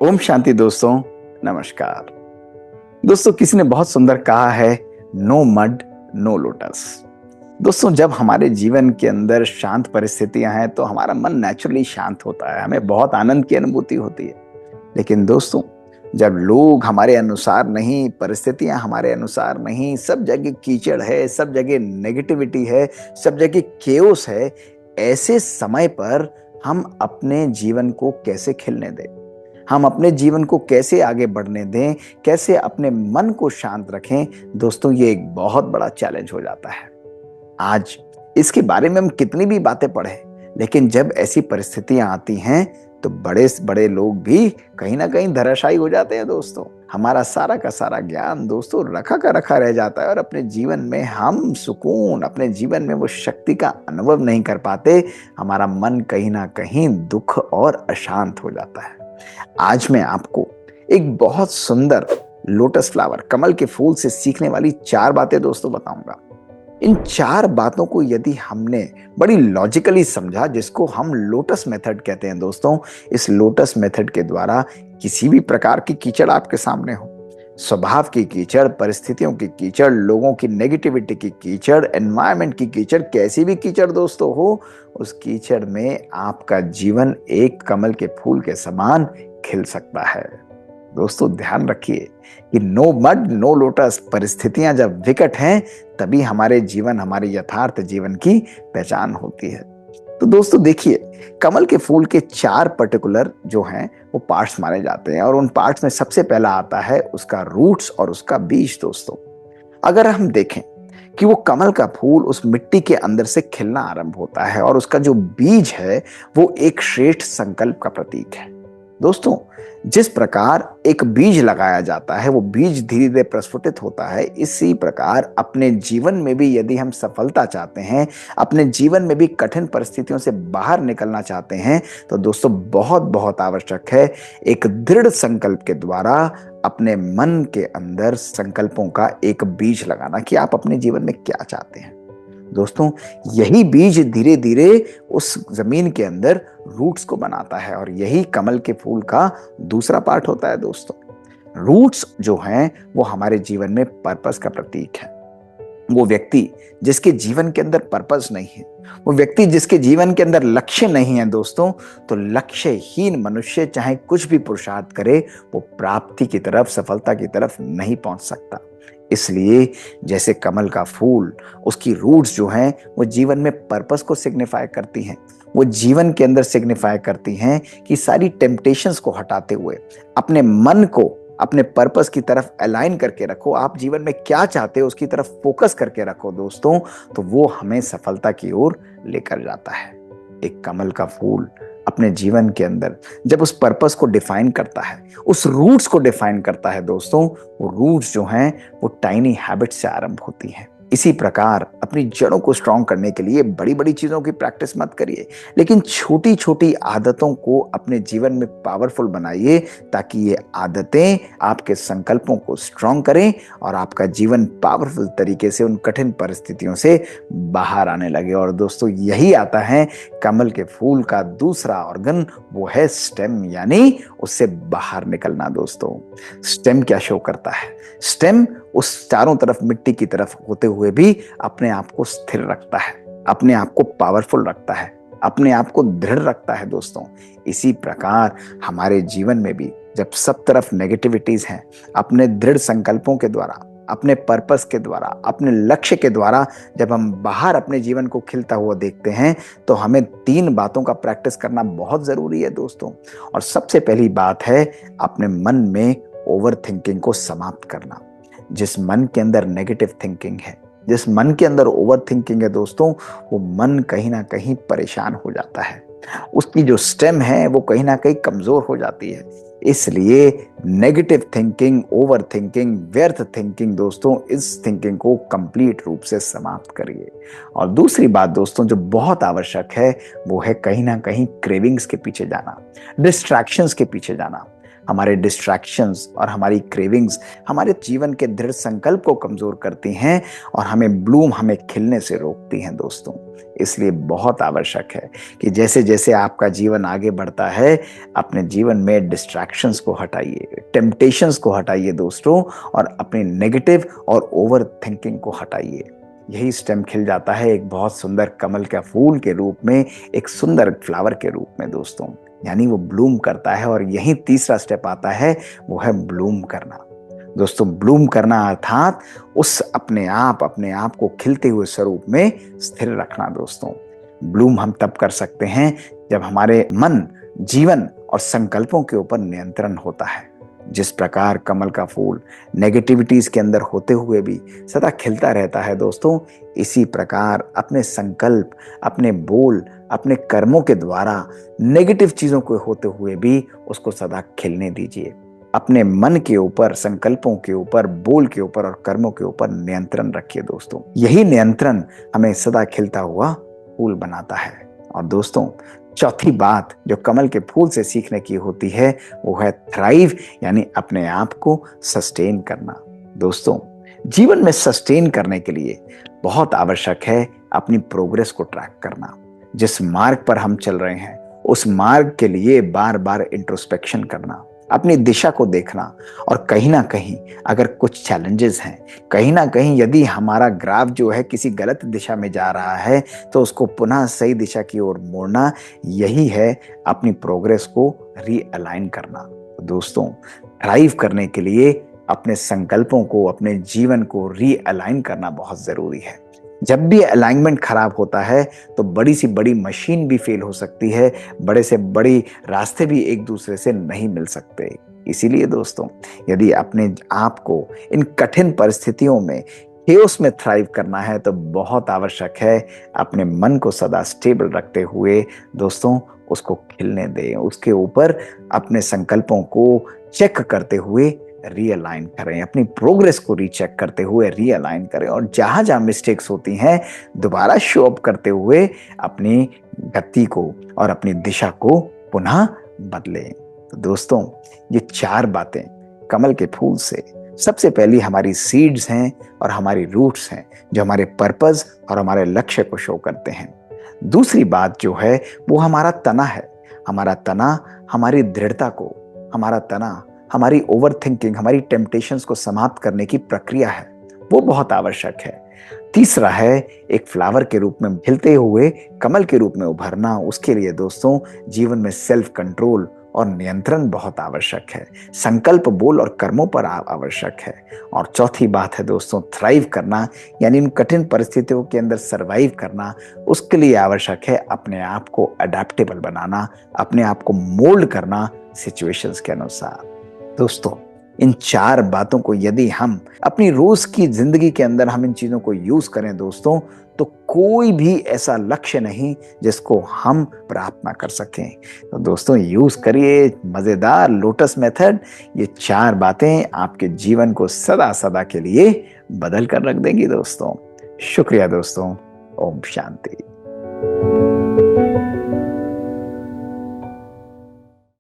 ओम शांति दोस्तों। नमस्कार दोस्तों। किसी ने बहुत सुंदर कहा है, नो मड नो लोटस। दोस्तों, जब हमारे जीवन के अंदर शांत परिस्थितियां हैं तो हमारा मन नेचुरली शांत होता है, हमें बहुत आनंद की अनुभूति होती है। लेकिन दोस्तों, जब लोग हमारे अनुसार नहीं, परिस्थितियां हमारे अनुसार नहीं, सब जगह कीचड़ है, सब जगह नेगेटिविटी है, सब जगह केओस है, ऐसे समय पर हम अपने जीवन को कैसे खिलने दें? हम अपने जीवन को कैसे आगे बढ़ने दें? कैसे अपने मन को शांत रखें? दोस्तों, ये एक बहुत बड़ा चैलेंज हो जाता है। आज इसके बारे में हम कितनी भी बातें पढ़ें, लेकिन जब ऐसी परिस्थितियां आती हैं तो बड़े से बड़े लोग भी कहीं ना कहीं धराशायी हो जाते हैं। दोस्तों, हमारा सारा का सारा ज्ञान दोस्तों रखा का रखा रह जाता है और अपने जीवन में हम सुकून, अपने जीवन में वो शक्ति का अनुभव नहीं कर पाते। हमारा मन कहीं ना कहीं दुख और अशांत हो जाता है। आज मैं आपको एक बहुत सुंदर लोटस फ्लावर, कमल के फूल से सीखने वाली 4 बातें दोस्तों बताऊंगा। इन 4 बातों को यदि हमने बड़ी लॉजिकली समझा, जिसको हम लोटस मेथड कहते हैं दोस्तों, इस लोटस मेथड के द्वारा किसी भी प्रकार की कीचड़ आपके सामने हो, स्वभाव की कीचड़, परिस्थितियों की कीचड़, लोगों की नेगेटिविटी की कीचड़, एनवायरनमेंट की कीचड़, कैसी भी कीचड़ दोस्तों हो, उस कीचड़ में आपका जीवन एक कमल के फूल के समान खिल सकता है। दोस्तों, ध्यान रखिए कि नो मड नो लोटस। परिस्थितियां जब विकट हैं तभी हमारे जीवन, हमारे यथार्थ जीवन की पहचान होती है। तो दोस्तों देखिए, कमल के फूल के 4 पर्टिकुलर जो हैं वो पार्ट्स माने जाते हैं और उन पार्ट्स में सबसे पहला आता है उसका रूट्स और उसका बीज। दोस्तों, अगर हम देखें कि वो कमल का फूल उस मिट्टी के अंदर से खिलना आरंभ होता है और उसका जो बीज है वो एक श्रेष्ठ संकल्प का प्रतीक है। दोस्तों, जिस प्रकार एक बीज लगाया जाता है, वो बीज धीरे धीरे प्रस्फुटित होता है, इसी प्रकार अपने जीवन में भी यदि हम सफलता चाहते हैं, अपने जीवन में भी कठिन परिस्थितियों से बाहर निकलना चाहते हैं, तो दोस्तों बहुत बहुत आवश्यक है एक दृढ़ संकल्प के द्वारा अपने मन के अंदर संकल्पों का एक बीज लगाना कि आप अपने जीवन में क्या चाहते हैं। दोस्तों, यही बीज धीरे धीरे उस जमीन के अंदर रूट्स को बनाता है और यही कमल के फूल का दूसरा पार्ट होता है। दोस्तों, रूट्स जो हैं वो हमारे जीवन में पर्पस का प्रतीक है। वो व्यक्ति जिसके जीवन के अंदर पर्पस नहीं है, वो व्यक्ति जिसके जीवन के अंदर लक्ष्य नहीं है दोस्तों, तो लक्ष्यहीन मनुष्य चाहे कुछ भी पुरुषार्थ करे, वो प्राप्ति की तरफ, सफलता की तरफ नहीं पहुंच सकता। इसलिए जैसे कमल का फूल, उसकी रूट्स जो हैं वो जीवन में पर्पस को सिग्निफाई करती हैं, वो जीवन के अंदर सिग्निफाई करती हैं कि सारी टेम्पटेशंस को हटाते हुए अपने मन को अपने पर्पस की तरफ अलाइन करके रखो। आप जीवन में क्या चाहते हो उसकी तरफ फोकस करके रखो दोस्तों, तो वो हमें सफलता की ओर लेकर जाता है। एक कमल का फूल अपने जीवन के अंदर जब उस पर्पस को डिफाइन करता है, उस रूट्स को डिफाइन करता है दोस्तों, वो रूट्स जो हैं वो टाइनी हैबिट से आरंभ होती हैं। इसी प्रकार अपनी जड़ों को स्ट्रांग करने के लिए बड़ी बड़ी चीजों की प्रैक्टिस मत करिए, लेकिन छोटी छोटी आदतों को अपने जीवन में पावरफुल बनाइए, ताकि ये आदतें आपके संकल्पों को स्ट्रांग करें और आपका जीवन पावरफुल तरीके से उन कठिन परिस्थितियों से बाहर आने लगे। और दोस्तों, यही आता है कमल के फूल का दूसरा ऑर्गन, वो है स्टेम, यानी उससे बाहर निकलना। दोस्तों, स्टेम क्या शो करता है? स्टेम उस चारों तरफ मिट्टी की तरफ होते हुए भी अपने आप को स्थिर रखता है, अपने आप को पावरफुल रखता है, अपने आप को दृढ़ रखता है। दोस्तों, इसी प्रकार हमारे जीवन में भी जब सब तरफ नेगेटिविटीज हैं, अपने दृढ़ संकल्पों के द्वारा, अपने पर्पस के द्वारा, अपने लक्ष्य के द्वारा जब हम बाहर अपने जीवन को खिलता हुआ देखते हैं, तो हमें 3 बातों का प्रैक्टिस करना बहुत जरूरी है दोस्तों। और सबसे पहली बात है अपने मन में ओवर थिंकिंग को समाप्त करना। जिस मन के अंदर नेगेटिव थिंकिंग है, जिस मन के अंदर ओवर थिंकिंग है दोस्तों, वो मन कहीं ना कहीं परेशान हो जाता है, उसकी जो स्टेम है वो कहीं ना कहीं कमजोर हो जाती है। इसलिए नेगेटिव थिंकिंग, ओवर थिंकिंग, व्यर्थ थिंकिंग दोस्तों, इस थिंकिंग को कंप्लीट रूप से समाप्त करिए। और दूसरी बात दोस्तों जो बहुत आवश्यक है, वो है कहीं ना कहीं क्रेविंग्स के पीछे जाना, डिस्ट्रैक्शंस के पीछे जाना। हमारे डिस्ट्रैक्शंस और हमारी क्रेविंग्स हमारे जीवन के दृढ़ संकल्प को कमजोर करती हैं और हमें खिलने से रोकती हैं दोस्तों। इसलिए बहुत आवश्यक है कि जैसे जैसे आपका जीवन आगे बढ़ता है, अपने जीवन में डिस्ट्रैक्शंस को हटाइए, टेम्पटेशंस को हटाइए दोस्तों, और अपनी नेगेटिव और ओवर थिंकिंग को हटाइए। यही स्टेम खिल जाता है एक बहुत सुंदर कमल का फूल के रूप में, एक सुंदर फ्लावर के रूप में दोस्तों। यानी वो ब्लूम करता है, और यही तीसरा स्टेप आता है, वो है ब्लूम करना दोस्तों। ब्लूम करना अर्थात उस अपने आप को खिलते हुए स्वरूप में स्थिर रखना दोस्तों। ब्लूम हम तब कर सकते हैं जब हमारे मन, जीवन और संकल्पों के ऊपर नियंत्रण होता है। जिस प्रकार कमल का फूल नेगेटिविटीज के अंदर होते हुए भी सदा खिलता रहता है दोस्तों, इसी प्रकार अपने संकल्प, अपने बोल, अपने कर्मों के द्वारा नेगेटिव चीजों को होते हुए भी उसको सदा खिलने दीजिए। अपने मन के ऊपर, संकल्पों के ऊपर, बोल के ऊपर और कर्मों के ऊपर नियंत्रण रखिए दोस्तों। यही नियंत्रण हमें सदा खिलता हुआ फूल बनाता है। और दोस्तों, चौथी बात जो कमल के फूल से सीखने की होती है, वो है थ्राइव, यानी अपने आप को सस्टेन करना। दोस्तों, जीवन में सस्टेन करने के लिए बहुत आवश्यक है अपनी प्रोग्रेस को ट्रैक करना। जिस मार्ग पर हम चल रहे हैं, उस मार्ग के लिए बार बार इंट्रोस्पेक्शन करना, अपनी दिशा को देखना, और कहीं ना कहीं अगर कुछ चैलेंजेस हैं, कहीं ना कहीं यदि हमारा ग्राफ जो है किसी गलत दिशा में जा रहा है, तो उसको पुनः सही दिशा की ओर मोड़ना, यही है अपनी प्रोग्रेस को रीअलाइन करना। दोस्तों, थ्राइव करने के लिए अपने संकल्पों को, अपने जीवन को रीअलाइन करना बहुत जरूरी है। जब भी अलाइनमेंट खराब होता है तो बड़ी सी बड़ी मशीन भी फेल हो सकती है, बड़े से बड़ी रास्ते भी एक दूसरे से नहीं मिल सकते। इसीलिए दोस्तों, यदि अपने आप को इन कठिन परिस्थितियों में, केओस में थ्राइव करना है, तो बहुत आवश्यक है अपने मन को सदा स्टेबल रखते हुए दोस्तों उसको खिलने दें। उसके ऊपर अपने संकल्पों को चेक करते हुए रीअलाइन करें, अपनी प्रोग्रेस को रीचेक करते हुए रीअलाइन करें, और जहां जहां मिस्टेक्स होती हैं दोबारा शो अप करते हुए अपनी गति को और अपनी दिशा को पुनः बदलें। तो दोस्तों, ये 4 बातें कमल के फूल से सबसे पहली हमारी सीड्स हैं और हमारी रूट्स हैं, जो हमारे पर्पस और हमारे लक्ष्य को शो करते हैं। दूसरी बात जो है वो हमारा तना है। हमारा तना हमारी दृढ़ता को, हमारा तना हमारी ओवर थिंकिंग, हमारी टेम्पटेशंस को समाप्त करने की प्रक्रिया है, वो बहुत आवश्यक है। तीसरा है एक फ्लावर के रूप में खिलते हुए कमल के रूप में उभरना। उसके लिए दोस्तों जीवन में सेल्फ कंट्रोल और नियंत्रण बहुत आवश्यक है। संकल्प, बोल और कर्मों पर आवश्यक है। और चौथी बात है दोस्तों, थ्राइव करना, यानी इन कठिन परिस्थितियों के अंदर सरवाइव करना। उसके लिए आवश्यक है अपने आप को अडेप्टेबल बनाना, अपने आप को मोल्ड करना सिचुएशंस के अनुसार। दोस्तों, इन 4 बातों को यदि हम अपनी रोज की जिंदगी के अंदर हम इन चीजों को यूज करें दोस्तों, तो कोई भी ऐसा लक्ष्य नहीं जिसको हम प्राप्त ना कर सकें। तो दोस्तों, यूज करिए मजेदार लोटस मेथड। ये 4 बातें आपके जीवन को सदा सदा के लिए बदल कर रख देंगी दोस्तों। शुक्रिया दोस्तों। ओम शांति।